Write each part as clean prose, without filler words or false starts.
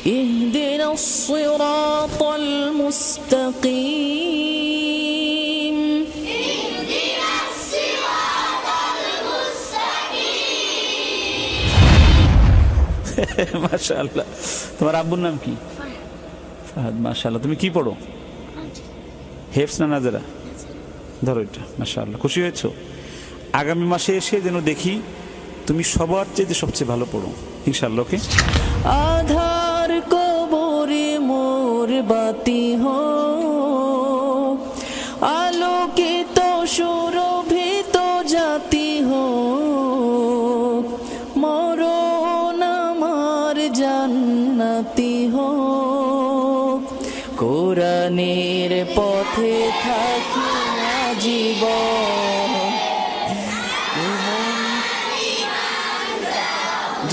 اهدنا الصراط المستقيم اهدنا الصراط المستقيم মাশাআল্লাহ। তোমার আব্বুর নাম কি? ফাহাদ। মাশাআল্লাহ। তুমি কি পড়ো? হেফজ না নাজরা? ধরো এটা। মাশাআল্লাহ। খুশি হয়েছো? আগামী মাসে এসে যেন দেখি তুমি সবার চেয়ে সবচেয়ে ভালো পড়ো ইনশাআল্লাহ। ওকে। আধার কবরে মোর বাতি হো, আলোকিত সুরভিত জাতি হো, মরণ আমার জান্নাতি হো, কোরআনের পথে থাকি জীবন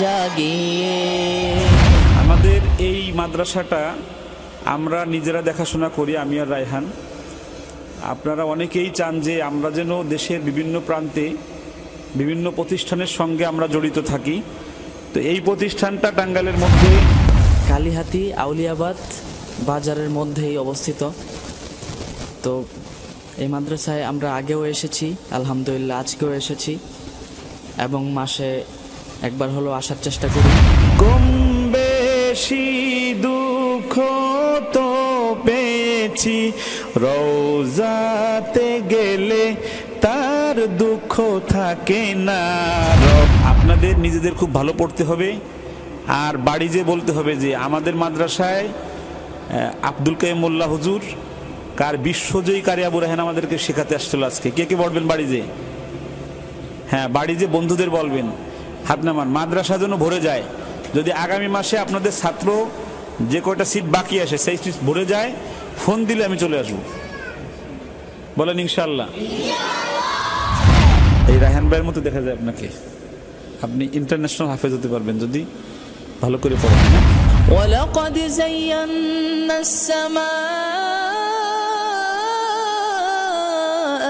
জাগিয়ে। আমাদের এই মাদ্রাসাটা আমরা নিজেরা দেখাশোনা করি, আমি আর রায়হান। আপনারা অনেকেই চান যে আমরা যেন দেশের বিভিন্ন প্রান্তে বিভিন্ন প্রতিষ্ঠানের সঙ্গে আমরা জড়িত থাকি। তো এই প্রতিষ্ঠানটা টাঙ্গাইলের মধ্যে কালিহাতি আউলিয়াবাদ বাজারের মধ্যেই অবস্থিত। তো এই মাদ্রাসায় আমরা আগেও এসেছি, আলহামদুলিল্লাহ আজকেও এসেছি, এবং মাসে একবার হলো আসার চেষ্টা করি। কম বেশি দুঃখ তো পেয়েছি, রওজাতে গেলে তার দুঃখ থাকে না। আপনাদের নিজেদের খুব ভালো পড়তে হবে, আর বাড়ি যে বলতে হবে যে আমাদের মাদ্রাসায় আব্দুল কাইয়ুম মোল্লা হুজুর কার বিশ্বজয়ী কারি আবু রায়হান আমাদেরকে শেখাতে আসছিল আজকে। কে কে বলবেন বাড়ি যে? হ্যাঁ, বাড়ি যে বন্ধুদের বলবেন, হাত নামান। মাদ্রাসা যেন ভরে যায়। যদি আগামী মাসে আপনাদের ছাত্র যে কয়টা সিট বাকি আসে সেই সিট ভরে যায়, ফোন দিলে আমি চলে আসবো। বলেন ইনশাআল্লাহ। এই রায়হান ভাইয়ের মতো দেখা যায় আপনাকে। আপনি ইন্টারন্যাশনাল হাফেজ হতে পারবেন যদি ভালো করে পড়েন। ولقد زينا السماء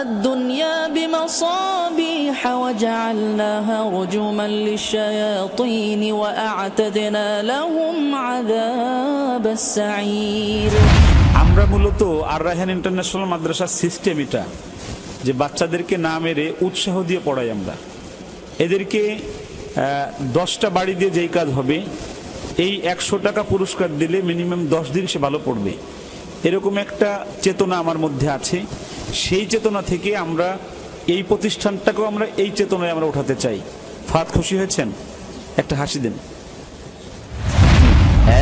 الدنيا بمصابيح وجعلناها رجوما للشياطين وأعتدنا لهم عذاب السعير। আমরা মূলত আর রায়হান ইন্টারন্যাশনাল মাদ্রাসার সিস্টেম এটা যে বাচ্চাদেরকে না মেরে উৎসাহ দিয়ে পড়াই আমরা। এদেরকে 10টা বাড়ি দিয়ে যেই কাজ হবে, এই 100 টাকা পুরস্কার দিলে মিনিমাম 10 দিন সে ভালো পড়বে, এরকম একটা চেতনা আমার মধ্যে আছে। সেই চেতনা থেকে আমরা এই প্রতিষ্ঠানটাকেও আমরা এই চেতনায় আমরা উঠাতে চাই। ফাত, খুশি হয়েছেন? একটা হাসি দেন।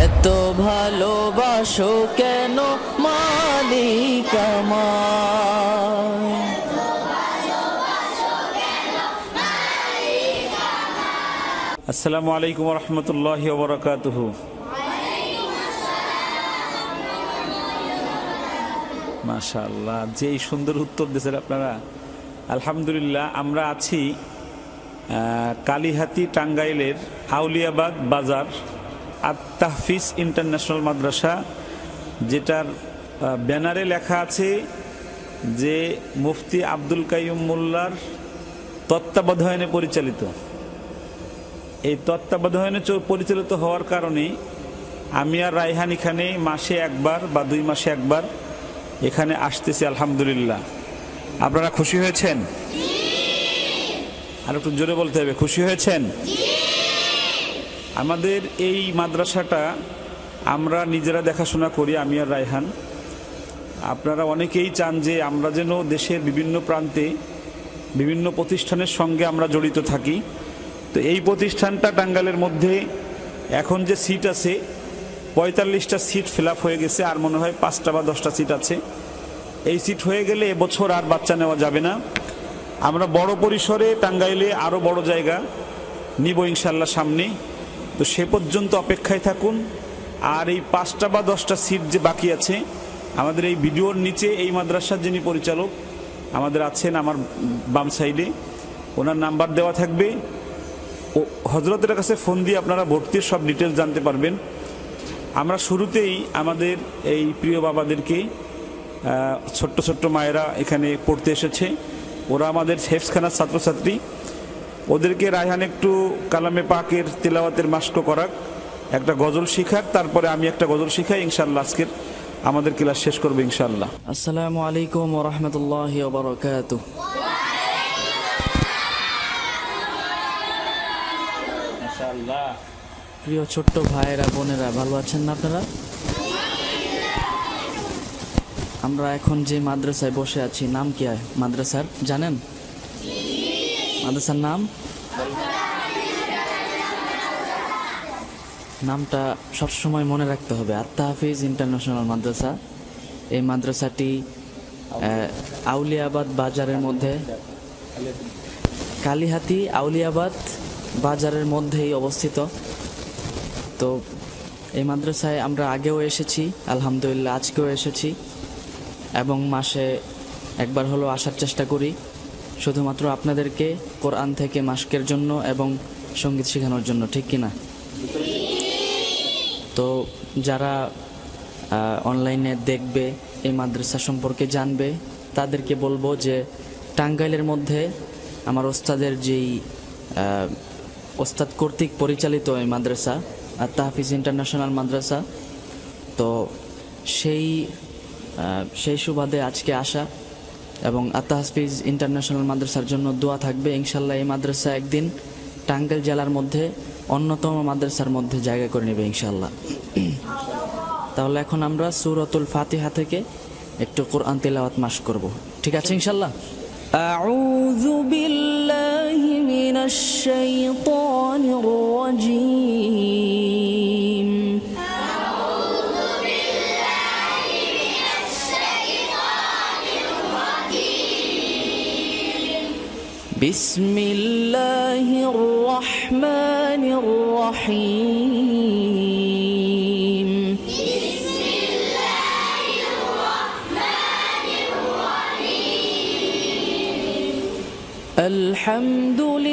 এত ভালোবাসো কেন মালিক আমার, আসসালামু আলাইকুম ওয়া রাহমাতুল্লাহি ওয়া বারাকাতুহু। মাশাআল্লাহ, যে সুন্দর উত্তর দিয়েছেন আপনারা। আলহামদুলিল্লাহ, আমরা আছি কালিহাতি টাঙ্গাইলের আউলিয়াবাদ বাজার আত-তাহফিজ ইন্টারন্যাশনাল মাদ্রাসা, যেটার ব্যানারে লেখা আছে যে মুফতি আব্দুল কাইয়ুম মোল্লার তত্ত্বাবধানে পরিচালিত। এই তত্ত্বাবধানে পরিচালিত হওয়ার কারণে আমি আর রায়হান এখানে মাসে একবার বা 2 মাসে একবার এখানে আসতেছি। আলহামদুলিল্লাহ। আপনারা খুশি হয়েছেন? আর একটু জোরে বলতে হবে, খুশি হয়েছেন? আমাদের এই মাদ্রাসাটা আমরা নিজেরা দেখাশোনা করি, আমি আর রায়হান। আপনারা অনেকেই চান যে আমরা যেন দেশের বিভিন্ন প্রান্তে বিভিন্ন প্রতিষ্ঠানের সঙ্গে আমরা জড়িত থাকি। তো এই প্রতিষ্ঠানটা টাঙ্গাইলের মধ্যে এখন যে সিট আছে 45টা সিট ফিল আপ হয়ে গেছে, আর মনে হয় 5টা বা 10টা সিট আছে। এই সিট হয়ে গেলে এবছর আর বাচ্চা নেওয়া যাবে না। আমরা বড় পরিসরে টাঙ্গাইলে আরও বড় জায়গা নিব ইনশাল্লাহ সামনে। তো সে পর্যন্ত অপেক্ষায় থাকুন। আর এই 5টা বা 10টা সিট যে বাকি আছে, আমাদের এই ভিডিওর নিচে এই মাদ্রাসার যিনি পরিচালক আমাদের আছেন আমার বাম সাইডে, ওনার নাম্বার দেওয়া থাকবে। ও হজরতের কাছে ফোন দিয়ে আপনারা ভর্তির সব ডিটেলস জানতে পারবেন। আমরা শুরুতেই আমাদের এই প্রিয় বাবাদেরকে, ছোট্ট ছোট্ট মায়েরা এখানে পড়তে এসেছে, ওরা আমাদের হেফজখানার ছাত্রছাত্রী। ওদেরকে রায়হান একটু কালামে পাকের তেলাওয়াতের মাস্ক করাক, একটা গজল শিখাক, তারপরে আমি একটা গজল শিখাই, ইনশাআল্লাহ আজকের আমাদের ক্লাস শেষ করবো ইনশাআল্লাহ। আসসালামু আলাইকুম ওয়া রাহমাতুল্লাহি ওয়া বারাকাতুহু। ইনশাআল্লাহ। প্রিয় ছোট্ট ভাইয়েরা বোনেরা, ভালো আছেন না আপনারা? আমরা এখন যে মাদ্রাসায় বসে আছি, নাম কি মাদ্রাসার জানেন? মাদ্রাসার নামটা সবসময় মনে রাখতে হবে, আত-তাহফিজ ইন্টারন্যাশনাল মাদ্রাসা। এই মাদ্রাসাটি আউলিয়াবাদ বাজারের মধ্যে, কালিহাতি আউলিয়াবাদ বাজারের মধ্যেই অবস্থিত। তো এই মাদ্রাসায় আমরা আগেও এসেছি, আলহামদুলিল্লাহ আজকেও এসেছি, এবং মাসে একবার হলো আসার চেষ্টা করি, শুধুমাত্র আপনাদেরকে কোরআন থেকে মাশকের জন্য এবং সঙ্গীত শেখানোর জন্য, ঠিক কিনা? তো যারা অনলাইনে দেখবে, এই মাদ্রাসা সম্পর্কে জানবে, তাদেরকে বলবো যে টাঙ্গাইলের মধ্যে আমার ওস্তাদের যেই ওস্তাদ কর্তৃক পরিচালিত এই মাদ্রাসা আত-তাহফিজ ইন্টারন্যাশনাল মাদ্রাসা, তো সেই সুবাদে আজকে আসা, এবং আত-তাহফিজ ইন্টারন্যাশনাল মাদ্রাসার জন্য দোয়া থাকবে। ইনশাল্লাহ এই মাদ্রাসা একদিন টাঙ্গাইল জেলার মধ্যে অন্যতম মাদ্রাসার মধ্যে জায়গা করে নেবে ইনশাল্লাহ। তাহলে এখন আমরা সূরাতুল ফাতিহা থেকে একটু কোরআন তিলাওয়াত মাশক করব, ঠিক আছে ইনশাল্লাহ? আউযু বিল্লাহি মিনাশ শাইতানির রাজীম। বিসমিল্লাহির রহমানির রহিম। আলহামদুলিল্লাহি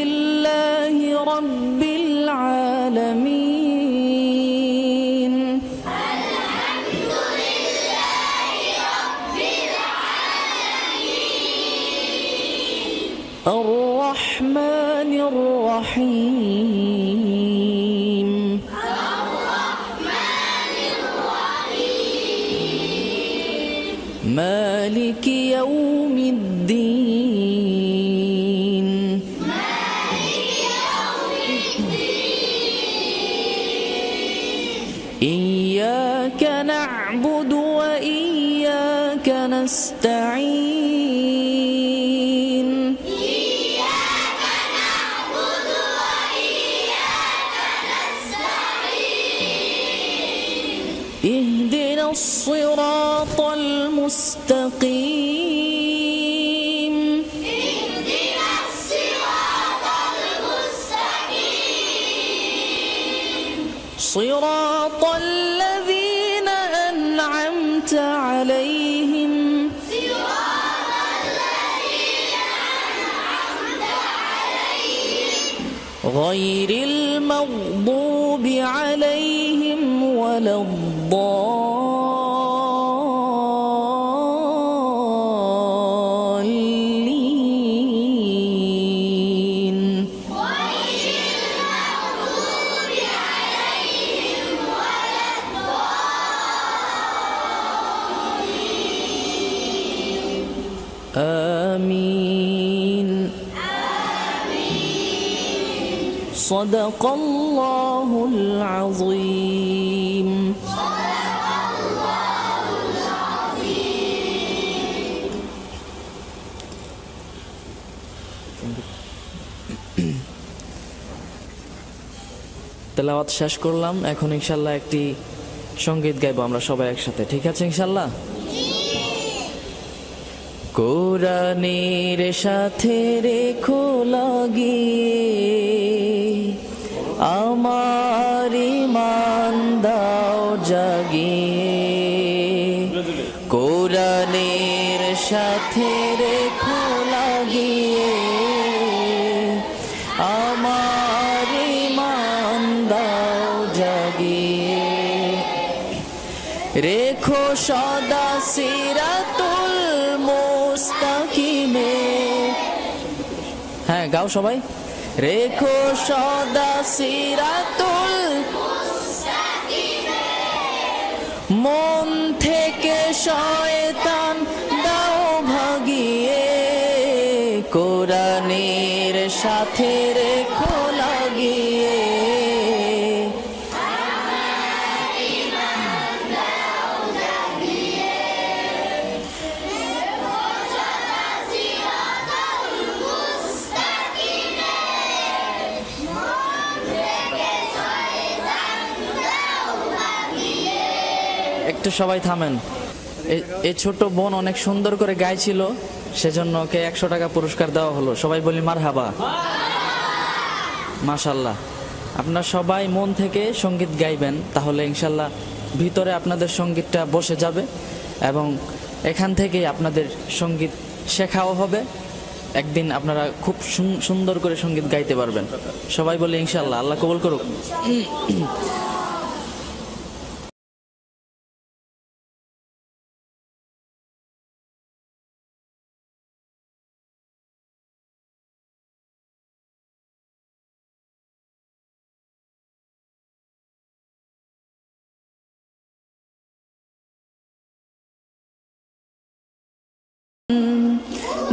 রাব্বিল আলামিন। الرحمن الرحيم. مالك يوم الدين. إياك نعبد وإياك نستعين. اهدنا الصراط المستقيم. صراط الذين أنعمت عليهم. غير المغضوب عليهم ولا الضالين. آمين. صدق الله العظيم. তেলাওয়াত শেষ করলাম, এখন ইনশাল্লাহ একটি সঙ্গীত গাইবো আমরা সবাই একসাথে, ঠিক আছে ইনশাল্লাহ? কোরআনের সাথে রেখো লাগিয়ে, আমার ঈমান দাও জাগিয়ে। কোরআনের সাথে রেখো লাগিয়ে, আমার ঈমান দাও জাগিয়ে। রেখো সদা সিরাতুল মুস্তাকিমে। হ্যাঁ গাও সবাই। রেখো সদা সিরাতুল মুস্তাকিমে। মন থেকে শয়তান দাও ভাগিয়ে, কোরআনের সাথে রেখো লাগিয়ে। একটু সবাই থামেন। এই ছোট বোন অনেক সুন্দর করে গাইছিল, সেজন্য ওকে 100 টাকা পুরস্কার দেওয়া হলো। সবাই বলি মারহাবা, মাশাল্লাহ। আপনারা সবাই মন থেকে সঙ্গীত গাইবেন, তাহলে ইনশাল্লাহ ভিতরে আপনাদের সঙ্গীতটা বসে যাবে এবং এখান থেকেই আপনাদের সঙ্গীত শেখাও হবে। একদিন আপনারা খুব সুন্দর করে সঙ্গীত গাইতে পারবেন। সবাই বলি ইনশাল্লাহ। আল্লাহ কবুল করুক।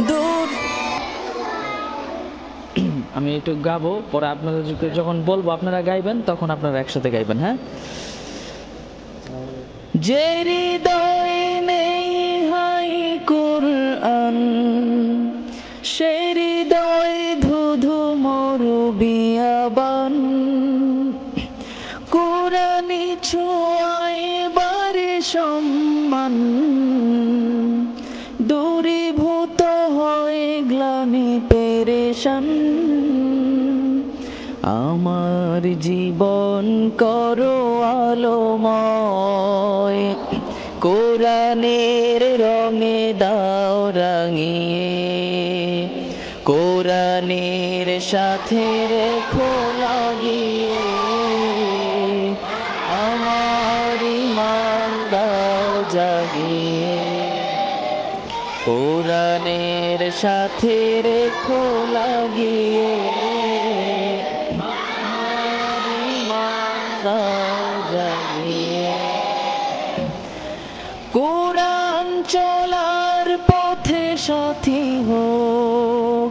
দূর আমি একটু গাবো, পরে আপনাদের যখন বলবো আপনারা গাইবেন, তখন আপনারা একসাথে গাইবেন। হ্যাঁ। যে হৃদয় নেই হাই কুরআন, সে হৃদয় ধুধু মরু বিয়াবান। কুরআনি ছোঁয়ায় বারে সম্মান, দূরীভূত হয় গ্লানি পেরেশান। আমার জীবন করো আলোময়, কোরআনের রঙে দাও রাঙিয়ে, কোরআনের সাথে রেখো লাগিয়ে। আমার ঈমান দাও জাগিয়ে, কোরআনের সাথে রেখো লাগিয়ে। আমার ঈমান দাও জাগিয়ে। কোরআন চলার পথে সাথী হোক,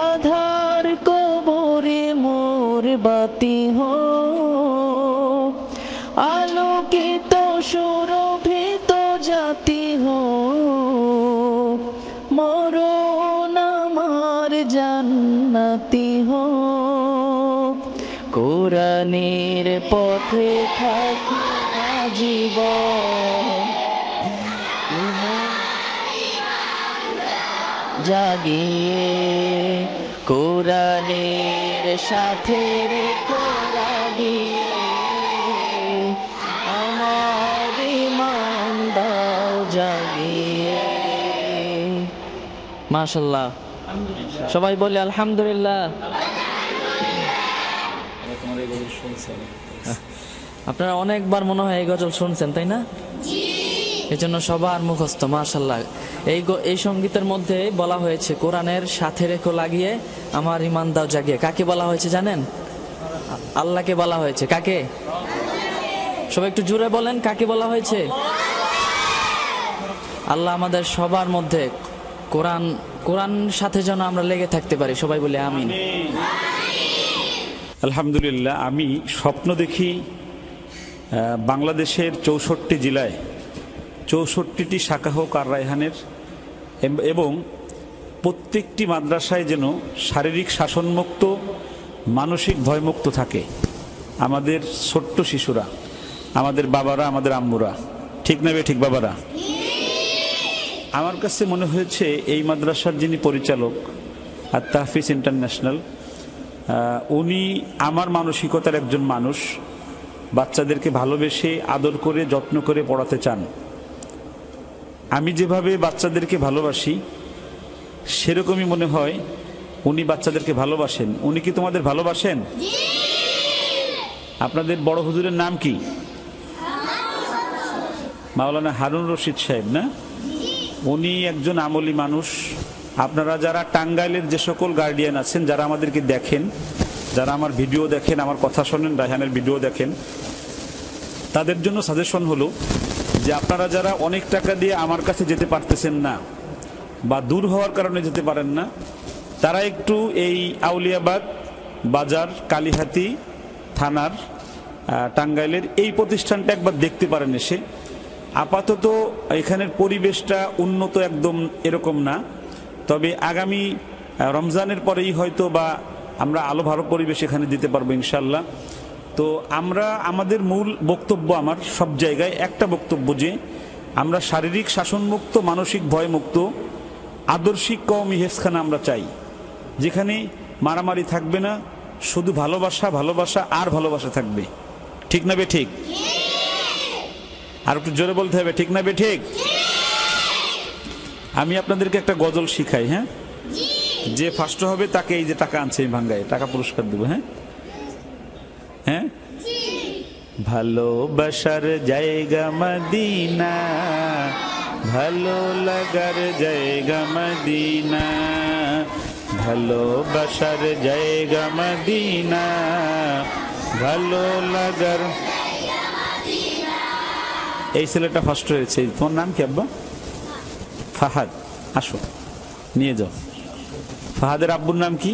আধার কবরে মোর বাতি হোক। আলোকিত সুরভিত জাতি হোক, মরণ আমার জান্নাতি হোক। কোরআনের পথে থাকি জীবন জাগিয়ে, কোরআনের সাথে রেখো লাগিয়ে। আমার ঈমান দাও জাগিয়ে। মাশাআল্লাহ, সবাই বলে আলহামদুলিল্লাহ। আপনারা অনেকবার মনে হয় এই গজল শুনছেন, তাই না? এই জন্য সবার মুখস্থ। মাশাআল্লাহ। এই সঙ্গীতের মধ্যে বলা হয়েছে কোরআনের সাথে রেখো লাগিয়ে, আমার ঈমান দাও জাগিয়ে। কাকে বলা হয়েছে জানেন? আল্লাহকে বলা হয়েছে। কাকে? সবাই একটু জোরে বলেন, কাকে বলা হয়েছে? আল্লাহ আমাদের সবার মধ্যে কোরআন সাথে যেন আমরা লেগে থাকতে পারি। সবাই বলে আমিন। আলহামদুলিল্লাহ। আমি স্বপ্ন দেখি বাংলাদেশের 64 জেলায় 64টি শাখা হোক আর রায়হানের, এবং প্রত্যেকটি মাদ্রাসায় যেন শারীরিক শাসনমুক্ত, মানসিক ভয়মুক্ত থাকে আমাদের ছোট্ট শিশুরা, আমাদের বাবারা, আমাদের আম্মুরা। ঠিক না বে ঠিক বাবারা? আমার কাছে মনে হয়েছে এই মাদ্রাসার যিনি পরিচালক আর তাহফিজ ইন্টারন্যাশনাল, উনি আমার মানসিকতার একজন মানুষ। বাচ্চাদেরকে ভালোবেসে আদর করে যত্ন করে পড়াতে চান। আমি যেভাবে বাচ্চাদেরকে ভালোবাসি সেরকমই মনে হয় উনি বাচ্চাদেরকে ভালোবাসেন। উনি কি তোমাদের ভালোবাসেন? আপনাদের বড় হুজুরের নাম কি? মাওলানা হারুন রশিদ সাহেব না? উনি একজন আমলি মানুষ। আপনারা যারা টাঙ্গাইলের যে সকল গার্ডিয়ান আছেন, যারা আমাদেরকে দেখেন, যারা আমার ভিডিও দেখেন, আমার কথা শোনেন, রায়হানের ভিডিও দেখেন, তাদের জন্য সাজেশন হলো যে আপনারা যারা অনেক টাকা দিয়ে আমার কাছে যেতে পারতেছেন না বা দূর হওয়ার কারণে যেতে পারেন না, তারা একটু এই আউলিয়াবাদ বাজার কালীহাতি থানার টাঙ্গাইলের এই প্রতিষ্ঠানটা একবার দেখতে পারেন এসে। আপাতত এখানের পরিবেশটা উন্নত একদম এরকম না, তবে আগামী রমজানের পরেই হয়তো বা আমরা আলো ভালো পরিবেশ এখানে দিতে পারবো ইনশাল্লাহ। তো আমরা আমাদের মূল বক্তব্য, আমার সব জায়গায় একটা বক্তব্য, যে আমরা শারীরিক শাসনমুক্ত, মানসিক ভয়মুক্ত আদর্শিক কওমি হেফজখানা আমরা চাই, যেখানে মারামারি থাকবে না, শুধু ভালোবাসা ভালোবাসা আর ভালোবাসা থাকবে। ঠিক না বে ঠিক? আর একটু জোরে বলতে হবে, ঠিক না বে ঠিক? আমি আপনাদেরকে একটা গজল শিখাই, হ্যাঁ? যে ফার্স্ট হবে তাকে এই যে টাকা আনছে ভাঙ্গায় টাকা পুরস্কার দেবো। হ্যাঁ হ্যাঁ, ভালোবাসার জায়গা মদিনা, ভালো লাগার জায়গা মদিনা, ভালোবাসার জায়গা মদিনা, ভালো লাগার। এই ছেলেটা ফার্স্ট হয়েছে। তোমার নাম কি আব্বা? ফাহাদ। আসো নিয়ে যাও। ফাহাদের আব্বুর নাম কি?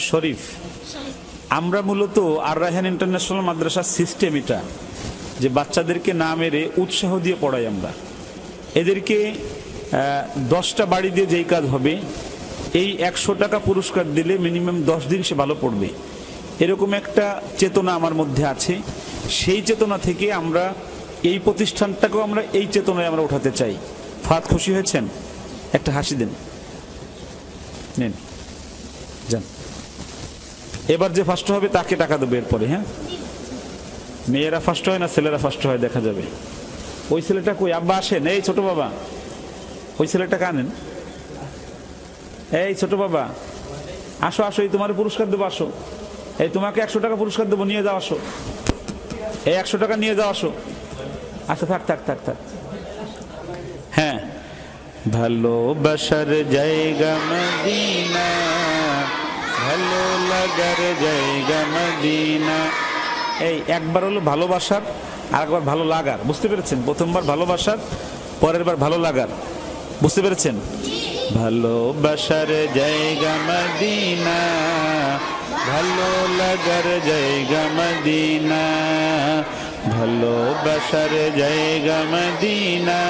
শরীফ। আমরা মূলত আর রায়হান ইন্টারন্যাশনাল মাদ্রাসার সিস্টেম এটা, যে বাচ্চাদেরকে না মেরে উৎসাহ দিয়ে পড়াই আমরা। এদেরকে 10টা বাড়ি দিয়ে যেই কাজ হবে, এই 100 টাকা পুরস্কার দিলে মিনিমাম 10 দিন সে ভালো পড়বে, এরকম একটা চেতনা আমার মধ্যে আছে। সেই চেতনা থেকে আমরা এই প্রতিষ্ঠানটাকেও আমরা এই চেতনায় আমরা উঠাতে চাই। ফাত খুশি হয়েছেন? একটা হাসি দেন, নেন যান। এবার যে ফার্স্ট হবে তাকে টাকা দেবে এরপরে। হ্যাঁ, মেয়েরা ফার্স্ট হয় না ছেলেরা ফার্স্ট হয় দেখা যাবে। ওই ছেলেটা কই? আব্বা আসেন। এই ছোট বাবা, ওই ছেলেটাকে আনেন। এই ছোট বাবা আসো আসো, এই তোমার পুরস্কার দেবো, আসো। এই তোমাকে 100 টাকা পুরস্কার দেবো, নিয়ে যাও, আসো। এই 100 টাকা নিয়ে যাও, আসো। আচ্ছা থাক থাক থাক থাক। হ্যাঁ, ভালোবাসার জায়গা মদিনা, ভালো লাগার জায়গা মদিনা। এই একবার হলো ভালোবাসার, আর একবার ভালো লাগার, বুঝতে পেরেছেন? প্রথমবার ভালোবাসার, পরের বার ভালো লাগার, বুঝতে পেরেছেন? ভালোবাসার জায়গা মদিনা, ভালো লাগার জায়গা মদিনা, ভালোবাসার জায়গা মদিনা।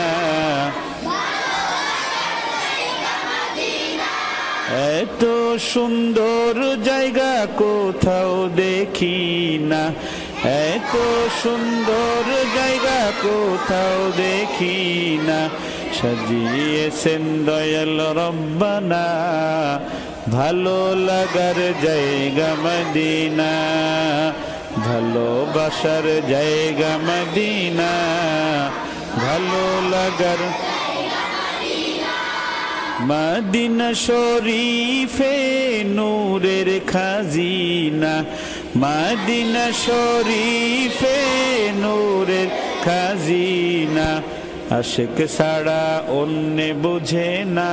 এত সুন্দর জায়গা কোথাও দেখি না, এত সুন্দর জায়গা কোথাও দেখি না, সাজিয়েছেন দয়াল রব্বানা, ভালো লাগার জায়গা মদিনা, ভালোবাসার জায়গা মদিনা, ভালো লাগার। মদিনা শরীফে নূরের খাজিনা, মদিনা শরীফে নূরের খাজিনা, আশিক ছাড়া অন্য বুঝে না,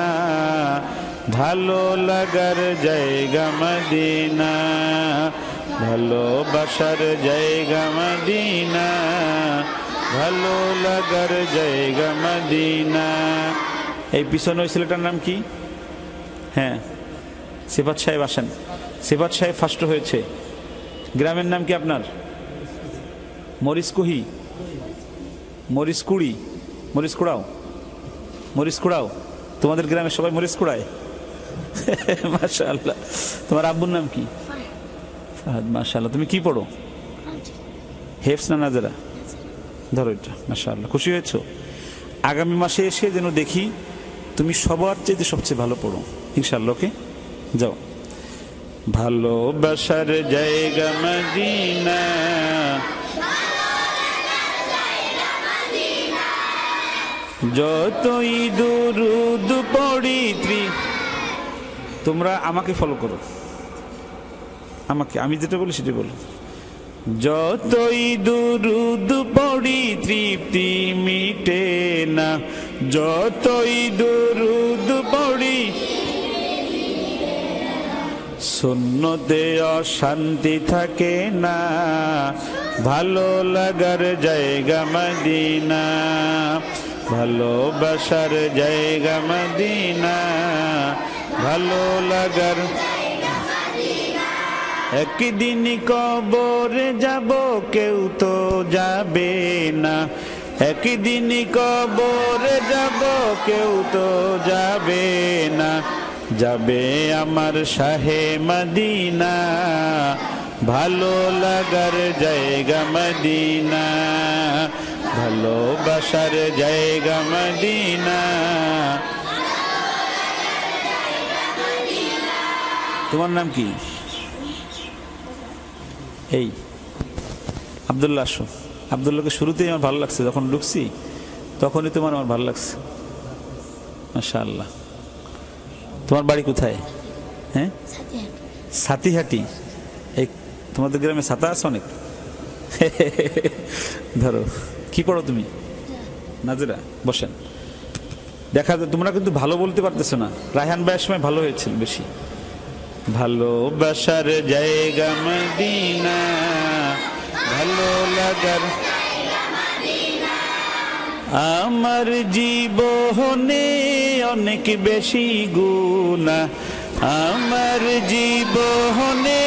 ভালো লাগার জায়গা মদিনা, ভালোবাসার জায়গা মদিনা, ভালো লাগার জায়গা মদিনা। এই পিছনে ওই ছেলেটার নাম কি? হ্যাঁ, সিফাত সাহেব আসেন। সিফাত সাহেব ফার্স্ট হয়েছে। গ্রামের নাম কি আপনার? মরিচকুহি, মরিচকুড়ি, মরিচকুড়াও, মরিচকুড়াও। তোমাদের গ্রামে সবাই মরিচ কুড়ায়? মাশাআল্লাহ। তোমার আব্বুর নাম কি? ফাহাদ। মাশাআল্লাহ। তুমি কি পড়ো? হেফজ না নাজরা? ধরো এটা। মাশাআল্লাহ। খুশি হয়েছো? আগামী মাসে এসে যেন দেখি তুমি সবার চেয়ে সবচেয়ে ভালো পড়ো ইনশাআল্লাহ। ওকে, যাও। ভালোবাসার জায়গা মদিনা, যতই দুরুদ পড়ি। তোমরা আমাকে ফলো করো, আমাকে, আমি যেটা বলি সেটা বলো। যতই দুরুদ পড়ি তৃপ্তি মিটে না, যতই দুরুদ পড়ি সুন্নতে অশান্তি থাকে না, ভালো লাগার জায়গা মদিনা, ভালোবাসার জায়গা মদিনা, ভালো লাগার। একদিন কবরে যাব কেউ তো যাবে না, একদিন কবরে যাব কেউ তো যাবে না, যাবে আমার শাহে মদিনা, ভালো লাগার জায়গা মদিনা, ভালোবাসার জায়গা মদিনা। তোমার নাম কি? এই আব্দুল্লাহ। আসো। আব্দুল্লাহকে শুরুতেই আমার ভালো লাগছে, যখন ঢুকছি তখনই তোমার আমার ভালো লাগছে, মাশাআল্লাহ। তোমার বাড়ি কোথায়? হ্যাঁ, সাতিহাটি। এই তোমাদের গ্রামে ছাতা আছে অনেক। ধরো, কি পড়ো তুমি? নাজেরা। বসেন। দেখা যায় তোমরা কিন্তু ভালো বলতে পারতেছো না। রায়হান ভাইয়ের সময় ভালো হয়েছিল বেশি। ভালোবাসার জায়গা মদিনা, ভালো লাগার। আমার জীবনে অনেক বেশি গুনাহ, আমার জীবনে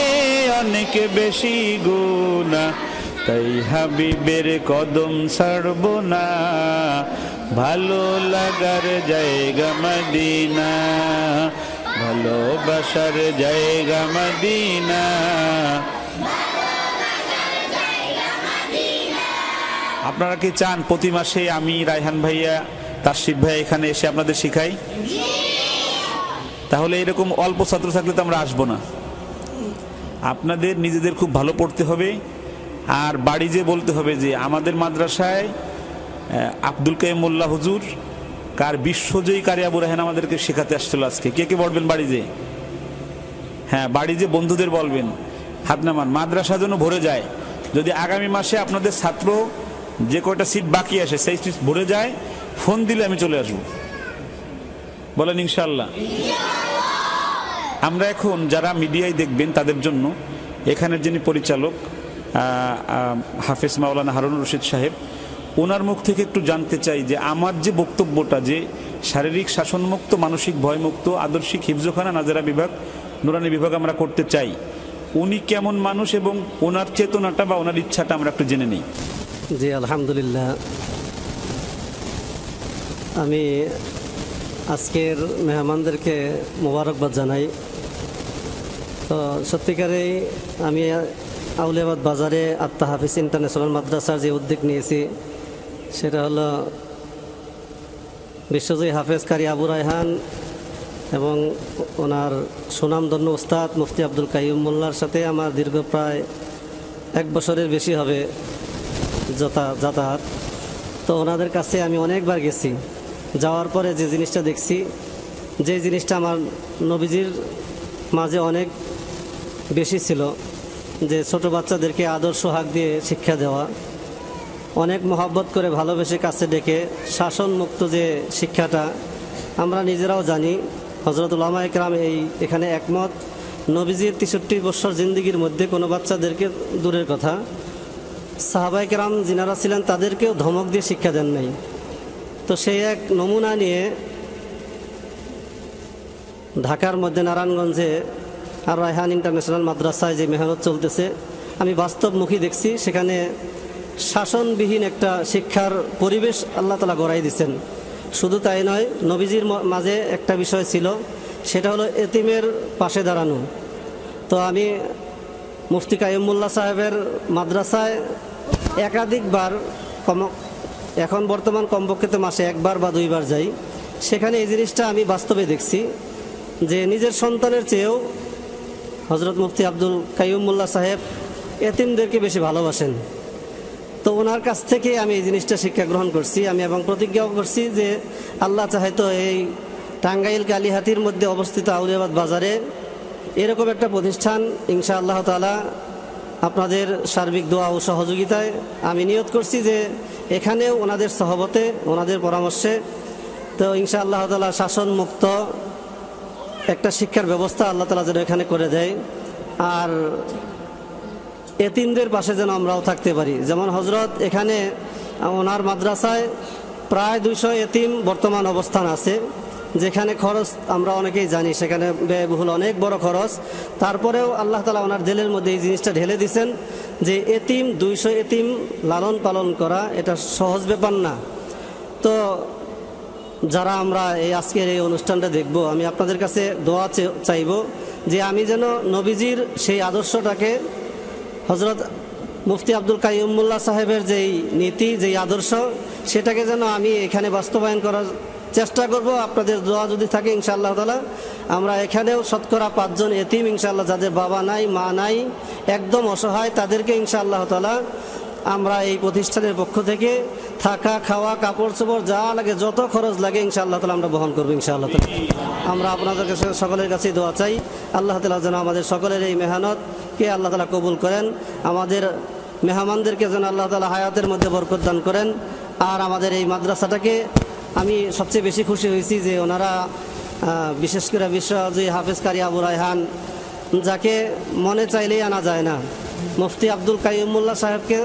অনেক বেশি গুনাহ, তাই হাবিবের কদম ছাড়ব না, ভালো লাগার জায়গা মদিনা, ভালোবাসার জায়গা মদিনা। আপনারা কি চান প্রতি মাসে আমি, রায়হান ভাইয়া, তাশরিফ ভাই এখানে এসে আপনাদের শিখাই? তাহলে এরকম অল্প ছাত্র থাকলে তো আমরা আসবো না। আপনাদের নিজেদের খুব ভালো পড়তে হবে, আর বাড়ি যে বলতে হবে যে আমাদের মাদ্রাসায় আব্দুল কাইয়ুম মোল্লা হুজুর কার বিশ্বজয়ী কারি আবু রায়হান আমাদেরকে শেখাতে আসছিল আজকে। কে কে বলবেন বাড়ি যে? হ্যাঁ, বাড়ি যে বন্ধুদের বলবেন, হাত নামান। মাদ্রাসা যেন ভরে যায়। যদি আগামী মাসে আপনাদের ছাত্র যে কয়টা সিট বাকি আসে সেই সিট ভরে যায়, ফোন দিলে আমি চলে আসবো। বলেন ইনশাআল্লাহ। আমরা এখন যারা মিডিয়ায় দেখবেন তাদের জন্য এখানের যিনি পরিচালক হাফেজ মাওলানা হারুনুর রশিদ সাহেব, ওনার মুখ থেকে একটু জানতে চাই যে আমার যে বক্তব্যটা, যে শারীরিক শাসনমুক্ত, মানসিক ভয়মুক্ত, আদর্শিক হিফজখানা নাজেরা বিভাগ, নুরানি বিভাগ আমরা করতে চাই, উনি কেমন মানুষ এবং ওনার চেতনাটা বা ওনার ইচ্ছাটা আমরা একটু জেনে নিই। জি আলহামদুলিল্লাহ। আমি আজকের মেহমানদেরকে মোবারকবাদ জানাই। তো সত্যিকারেই আমি আউলিয়াবাদ বাজারে আত্মা হাফিজ ইন্টারন্যাশনাল মাদ্রাসার যে উদ্যোগ নিয়েছি সেটা হলো বিশ্বজয়ী হাফেজ কারি আবু রায়হান এবং ওনার সুনামধন্য উস্তাদ মুফতি আব্দুল কাইয়ুম মোল্লার সাথে আমার দীর্ঘ প্রায় 1 বছরের বেশি হবে যাতায়াত। তো ওনাদের কাছে আমি অনেকবার গেছি। যাওয়ার পরে যে জিনিসটা দেখছি, যে জিনিসটা আমার নবীজির মাঝে অনেক বেশি ছিল, যে ছোট বাচ্চাদেরকে আদর সোহাগ দিয়ে শিক্ষা দেওয়া, অনেক মহব্বত করে ভালোবেসে কাছে ডেকে শাসনমুক্ত যে শিক্ষাটা আমরা নিজেরাও জানি। হযরত উলামায়ে কেরাম এখানে একমত। নবীজির 63 বছর জিন্দিগির মধ্যে কোনো বাচ্চাদেরকে দূরের কথা, সাহাবায়ে কেরাম যিনারা ছিলেন তাদেরকেও ধমক দিয়ে শিক্ষা দেন নাই। তো সেই এক নমুনা নিয়ে ঢাকার মধ্যে নারায়ণগঞ্জে আর রায়হান ইন্টারন্যাশনাল মাদ্রাসায় যে মেহনত চলতেছে, আমি বাস্তবমুখী দেখছি। সেখানে শাসনবিহীন একটা শিক্ষার পরিবেশ আল্লাহ তাআলা গড়াই দিচ্ছেন। শুধু তাই নয়, নবীজির মাঝে একটা বিষয় ছিল, সেটা হলো এতিমের পাশে দাঁড়ানো। তো আমি মুফতি কাইয়ুম মোল্লা সাহেবের মাদ্রাসায় একাধিকবার, এখন বর্তমান কমপক্ষে মাসে 1 বার বা 2 বার যাই। সেখানে এই জিনিসটা আমি বাস্তবে দেখছি যে নিজের সন্তানের চেয়েও হযরত মুফতি আব্দুল কাইয়ুম মোল্লা সাহেব এতিমদেরকে বেশি ভালোবাসেন। তো ওনার কাছ থেকে আমি এই জিনিসটা শিক্ষা গ্রহণ করছি। আমি এবং প্রতিজ্ঞাও করছি যে আল্লাহ চাহে তো এই টাঙ্গাইল কালিহাতির মধ্যে অবস্থিত আউলিয়াবাদ বাজারে এরকম একটা প্রতিষ্ঠান ইনশাআল্লাহ তাআলা আপনাদের সার্বিক দোয়া ও সহযোগিতায় আমি নিয়ত করছি যে এখানেও ওনাদের সহবতে, ওনাদের পরামর্শে তো ইনশাআল্লাহ তাআলা শাসনমুক্ত একটা শিক্ষার ব্যবস্থা আল্লাহ তাআলা যেন এখানে করে দেয়। আর এতিমদের পাশে যেন আমরাও থাকতে পারি। যেমন হজরত এখানে ওনার মাদ্রাসায় প্রায় 200 এতিম বর্তমান অবস্থান আছে, যেখানে খরচ আমরা অনেকেই জানি, সেখানে ব্যয়বহুল অনেক বড় খরচ। তারপরেও আল্লাহ তাআলা ওনার দিলের মধ্যে এই জিনিসটা ঢেলে দিয়েছেন যে এতিম 200 এতিম লালন পালন করা এটা সহজ ব্যাপার না। তো যারা আমরা এই আজকের এই অনুষ্ঠানটা দেখব, আমি আপনাদের কাছে দোয়া চাইব যে আমি যেন নবীজির সেই আদর্শটাকে, হজরত মুফতি আব্দুল কাইয়ুম মোল্লা সাহেবের যেই নীতি, যেই আদর্শ, সেটাকে যেন আমি এখানে বাস্তবায়ন করার চেষ্টা করব। আপনাদের দোয়া যদি থাকে ইনশাআল্লাহ তাআলা আমরা এখানেও শতকরা 5 জন এতিম ইনশাআল্লাহ, যাদের বাবা নাই মা নাই, একদম অসহায়, তাদেরকে ইনশাআল্লাহ তাআলা আমরা এই প্রতিষ্ঠানের পক্ষ থেকে থাকা খাওয়া কাপড় চোপড় যা লাগে, যত খরচ লাগে ইনশাআল্লাহ তাআলা আমরা বহন করবো ইনশাআল্লাহ তাআলা। আমরা আপনাদের কাছে সকলের কাছেই দোয়া চাই, আল্লাহ তাআলা যেন আমাদের সকলের এই মেহনতকে আল্লাহ তাআলা কবুল করেন, আমাদের মেহমানদেরকে যেন আল্লাহ তাআলা হায়াতের মধ্যে বরকত দান করেন। আর আমাদের এই মাদ্রাসাটাকে আমি সবচেয়ে বেশি খুশি হয়েছি যে ওনারা বিশেষ করে বিশ্বজি হাফেজ কারি আবু রায়হান, যাকে মনে চাইলেই আনা যায় না, মুফতি আব্দুল কাইয়ুম মোল্লা সাহেবকে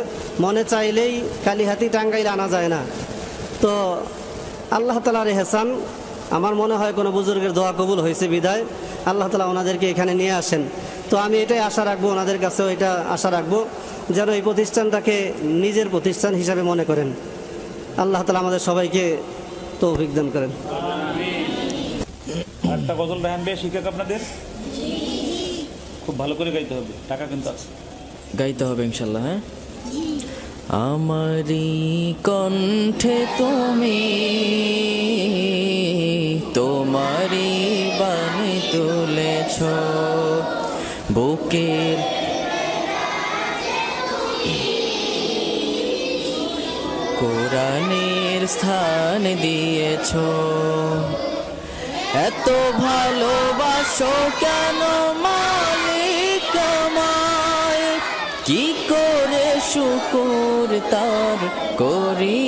মনে চাইলেই কালিহাতি টাঙ্গাইলে আনা যায় না। তো আল্লাহ তাআলার এহসান, আমার মনে হয় কোনো বুজুর্গের দোয়া কবুল হয়েছে বিদায় আল্লাহ তাআলা ওনাদেরকে এখানে নিয়ে আসেন। তো আমি এটাই আশা রাখবো, ওনাদের কাছেও এটা আশা রাখবো যেন এই প্রতিষ্ঠানটাকে নিজের প্রতিষ্ঠান হিসাবে মনে করেন। আল্লাহ তাআলা আমাদের সবাইকে তৌফিক দান করেন। একটা গজল রায়হান ভাই শিক্ষক আপনাদের খুব ভালো করে গাইতে হবে, টাকা কিন্তু আছে, গাইতে হবে ইনশাল্লাহ। হ্যাঁ, আমারি কণ্ঠে তুমি তোমারি বাণী তুলেছ, বুকের কোরআনের স্থান দিয়েছ, এত ভালোবাসো কেন মালিক আমায়, কি করে শুকর তার করি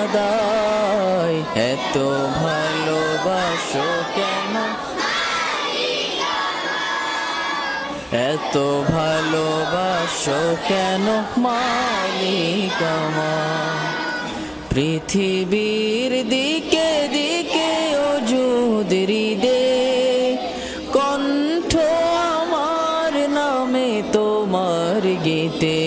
আদায়, এত ভালোবাসো কেন, এত ভালোবাসো কেন মালিক আমায়, পৃথিবীর দিকে দিকে ওজুদ হৃদে, কণ্ঠ আমার নামে তোমার গীতে,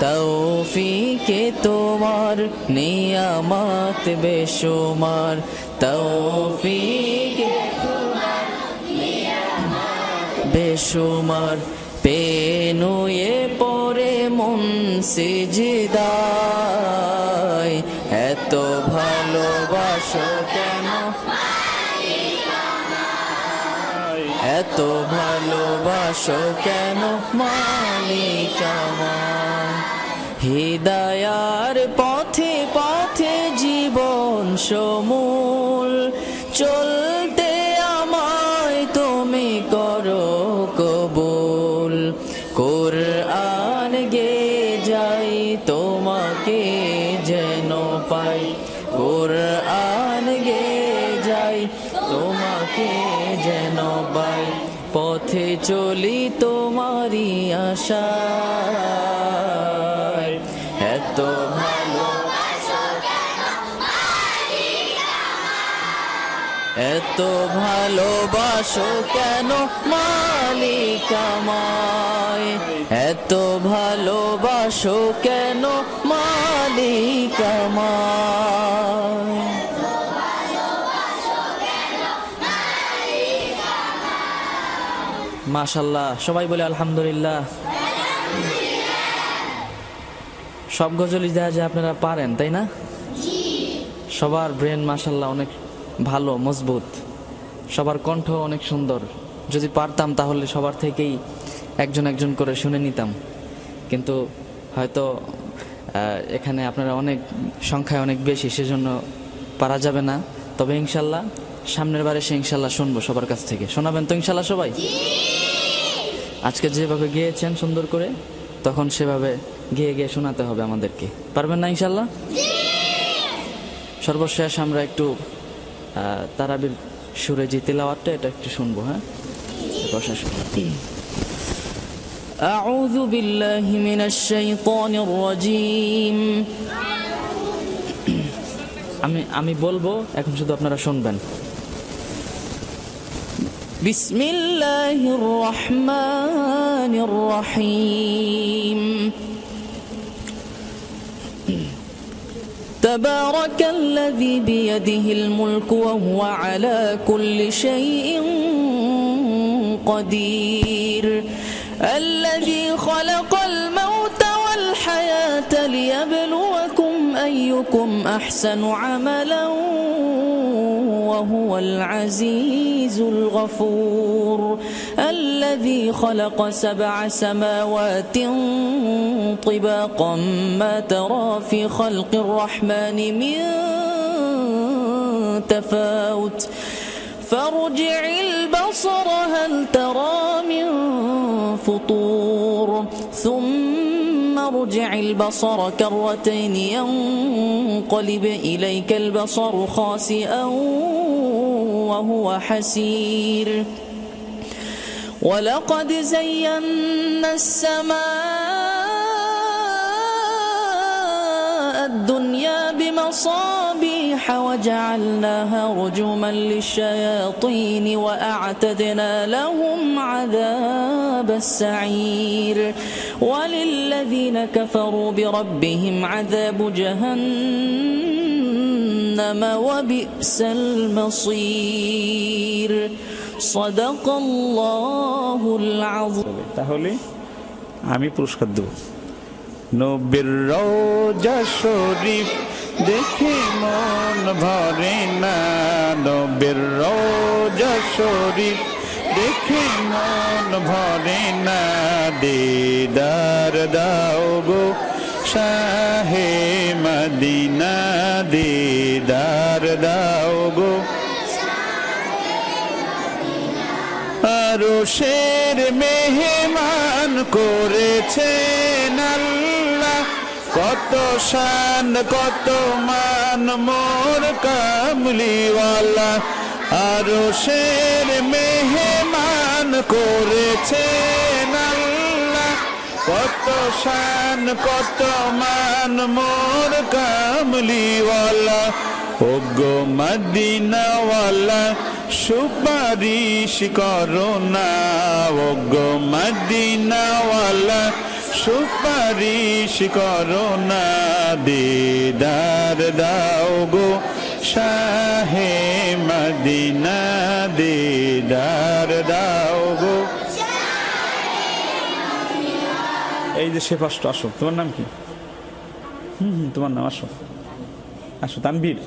তৌফিকে তোমার নিয়ামত বেশুমার, তৌফিকে বেশুমার, পেনুয়ে পরে মন সিজদায়, এত ভালোবাসো কেন, এত ভালোবাসো কেন মালিক আমায়, হিদায়ার পথে পথে জীবন সমূল চলতে আমায় তুমি করো কবুল, কোরআন গে যাই তোমাকে যেন পাই, কোরআন গে যাই তোমাকে যেন পাই, পথে চলি তোমারি আশায়, এত এত ভালোবাসো কেন মালিক আমায়, এত ভালোবাসো কেন মালিক আমায়। মাশাআল্লাহ, সবাই বলে আলহামদুলিল্লাহ। সব গজলই দেখা যায় আপনারা পারেন, তাই না? সবার ব্রেন মাশাআল্লাহ অনেক ভালো, মজবুত, সবার কণ্ঠ অনেক সুন্দর। যদি পারতাম তাহলে সবার থেকেই একজন একজন করে শুনে নিতাম, কিন্তু হয়তো এখানে আপনারা অনেক সংখ্যায় অনেক বেশি, সেজন্য পারা যাবে না। তবে ইনশাল্লাহ সামনের বারে সে ইনশাল্লাহ শুনবো সবার কাছ থেকে। শোনাবেন তো ইনশাল্লাহ সবাই? আজকে যেভাবে গেয়েছেন সুন্দর করে, তখন সেভাবে গেয়ে গিয়ে শোনাতে হবে আমাদেরকে। পারবেন না ইনশাল্লাহ? সর্বশেষ আমরা একটু তারাবির সুরে যে তিলাওয়াতটা, এটা একটু শুনবো। হ্যাঁ, أعوذ بالله من الشيطان الرجيم আমি বলবো এখন শুধু আপনারা শুনবেন বিসমিল্লাহির রহমানির রহিম تبارك الذي بيده الملك وهو على كل شيء قدير الذي خلق الموت والحياة ليبلوكم أيكم أحسن عملا وهو العزيز الغفور الذي خلق 7 سماوات طباقا ما ترى في خلق الرحمن من تفاوت فارجع البصر هل ترى من فطور ثم ارجع البصر كرتين ينقلب إليك البصر خاسئا وهو حسير ولقد زينا السماء الدنيا بمصابيح وجعلناها رجوما للشياطين وأعتدنا لهم عذاب السعير وللذين كفروا بربهم عذاب جهنم وبئس المصير صدق الله العظيم তাহলে আমি পুরস্কার দেব নবীর রওজা শরীফ দেখে মন ভরে না নবীর রওজা শরীফ দেখে মন ভরে না দিদার দাও গো শাহে মদিনা দিদার দাও গো আরশের মেহমান করেছেন আল্লাহ কত শান কত মান মোর কামলিওয়ালা আরশের মেহমান করেছেন আল্লাহ কত শান কত মান মোর কামলিওয়ালা ওগো মদিনাওয়ালা সুপারিশ করো না ওগো মদিনাওয়ালা সুপারিশ করো না দিদার দাও গো শাহে মদিনা দিদার দাও গো এই যে সে ফার্স্ট আসো তোমার নাম কি তোমার নাম আসো আসো তানভীর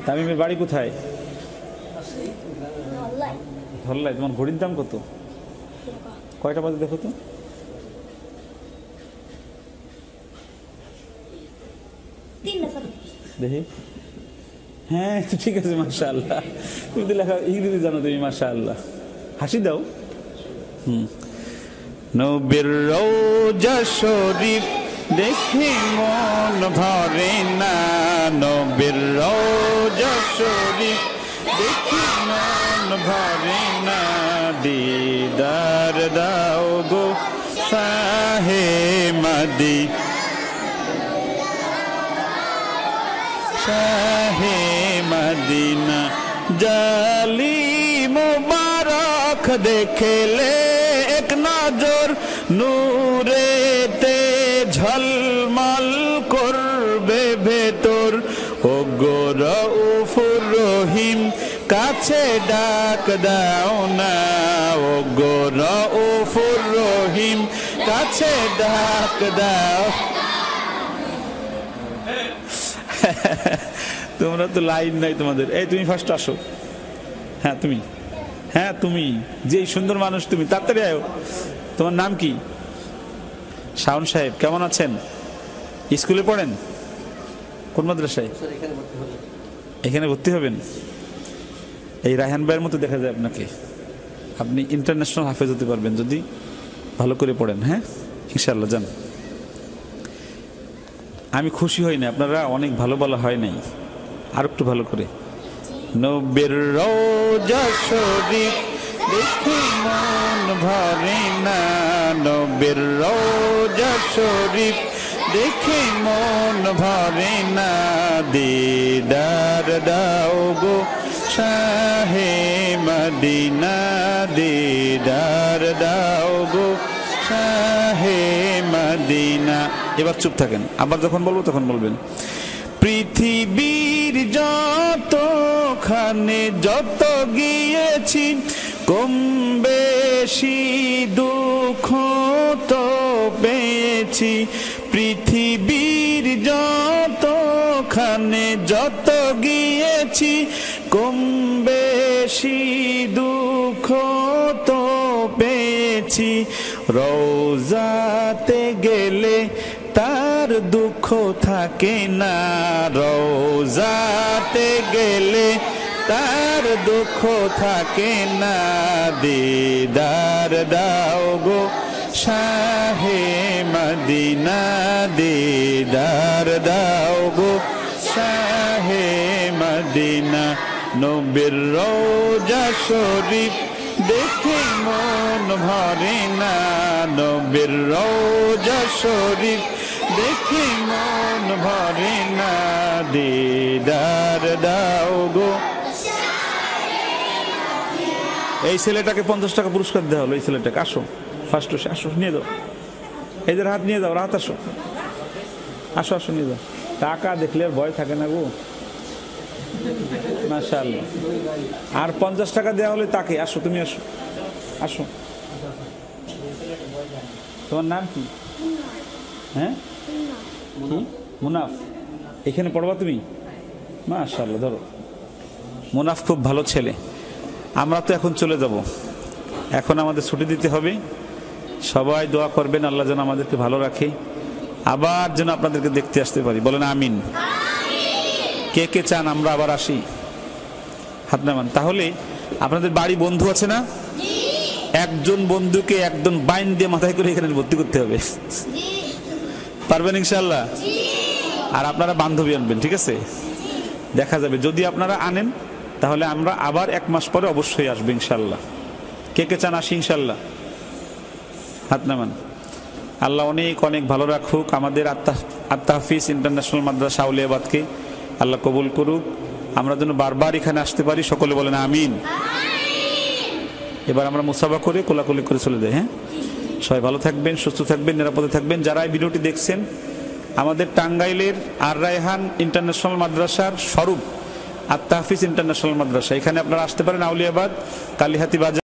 তামিমের বাড়ি কোথায় ধরলাই তোমার ঘড়ির দাম কত কয়টা বাজে দেখো তো দেখি হ্যাঁ তো ঠিক আছে মাশাআল্লাহ তুমি তো লেখা ইংরেজি জানো তুমি মাশাআল্লাহ হাসি দাও নবীর রওজা শরীফ দেখে মন ভরে না নবীর রওজা শরীফ দেখে মন ভরে না দিদার দাও গো শাহে মদিনা শাহে মদিনা জালি মুবারক দেখলে এক নজর নূরেতে ঝলমল করবে ভেতর ওগো রউফুর রহিম কাছে ডাক দাও না ওগো রউফুর রহিম কাছে ডাক দাও তোমরা তো লাইন নাই তোমাদের এই তুমি ফার্স্ট আসো হ্যাঁ তুমি যেই সুন্দর মানুষ তুমি তাড়াতাড়ি আয়ো তোমার নাম কি শাওন সাহেব কেমন আছেন স্কুলে পড়েন কোন মাদ্রাসায় এখানে ভর্তি হবেন এই রায়হান ভাইয়ের মতো দেখা যায় আপনাকে আপনি ইন্টারন্যাশনাল হাফেজ হতে পারবেন যদি ভালো করে পড়েন হ্যাঁ ইনশাআল্লাহ যান আমি খুশি হই না আপনারা অনেক ভালো বলা হয় নাই আর একটু ভালো করে নবীর রওজা শরীফ দেখে মন ভরে না নবীর রওজা শরীফ দেখে মন ভরে না দিদার দাও গো শাহে মদিনা দিদার দাও গো শাহে মদিনা। এবার চুপ থাকেন, আবার যখন বলবো তখন বলবেন। পৃথিবীর যতখানে যত গিয়েছি কম বেশি দুঃখ তো পেয়েছি, পৃথিবীর যতখানে যত গিয়েছি কম বেশি দুঃখ তো পেয়েছি, রওজাতে গেলে তার দুঃখ থাকে না, রওজাতে গেলে তার দুঃখ থাকে না, দিদার দাও গো শাহে মদিনা দিদার দাও গো শাহে মদিনা। নবীর রওজা শরীফ দেখে মন ভরে না নবীর রওজা শরীফ দেখে মন ভরে না, দিদার দাও গো। এই ছেলেটাকে 50 টাকা পুরস্কার দেওয়া হলো, এই ছেলেটাকে আসো ফার্স্ট আসো নিয়ে যাও, এদের হাত নিয়ে যাও, রাত আসো আসো আসো নিয়ে যাও। টাকা দেখলে ভয় থাকে না গো, মাশাআল্লাহ। আর 50 টাকা দেওয়া হলে তাকে, আসো তুমি আসো আসো। তোমার নাম কি? হ্যাঁ মুনাফ, এখানে পড়বা তুমি? মাশাআল্লাহ। ধরো, মুনাফ খুব ভালো ছেলে। আমরা তো এখন চলে যাব, এখন আমাদের ছুটি দিতে হবে। সবাই দোয়া করবেন আল্লাহ যেন আমাদেরকে ভালো রাখে, আবার যেন আপনাদেরকে দেখতে আসতে পারি। বলেন আমিন। কে কে চান আমরা আবার আসি? হাত নামান। তাহলে আপনাদের বাড়ি বন্ধু আছে না? একজন বন্ধুকে একজন বাইন দিয়ে মাথায় করে এখানে ভর্তি করতে হবে, পারবেন ইনশাআল্লাহ? আর আপনারা বান্ধবী আনবেন, ঠিক আছে? দেখা যাবে যদি আপনারা আনেন তাহলে আমরা আবার 1 মাস পরে অবশ্যই আসবো ইনশাআল্লাহ। কে কে চান আসি ইনশাআল্লাহ? হাত নামান। আল্লাহ অনেক অনেক ভালো রাখুক আমাদের আত-তাহফিজ ইন্টারন্যাশনাল মাদ্রাসা আউলিয়াবাদকে, আল্লাহ কবুল করুক। আমরা যেন বারবার এখানে আসতে পারি, সকলে বলেন আমিন। এবার আমরা মুসাফা করে কোলাকুলি করে চলে যাই। হ্যাঁ, সবাই ভালো থাকবেন, সুস্থ থাকবেন, নিরাপদে থাকবেন। যারা এই ভিডিওটি দেখছেন, আমাদের টাঙ্গাইলের আর রায়হান ইন্টারন্যাশনাল মাদ্রাসার স্বরূপ আত-তাহফিজ ইন্টারন্যাশনাল মাদ্রাসা, এখানে আপনারা আসতে পারেন। আউলিয়াবাদ কালীহাতি বাজার।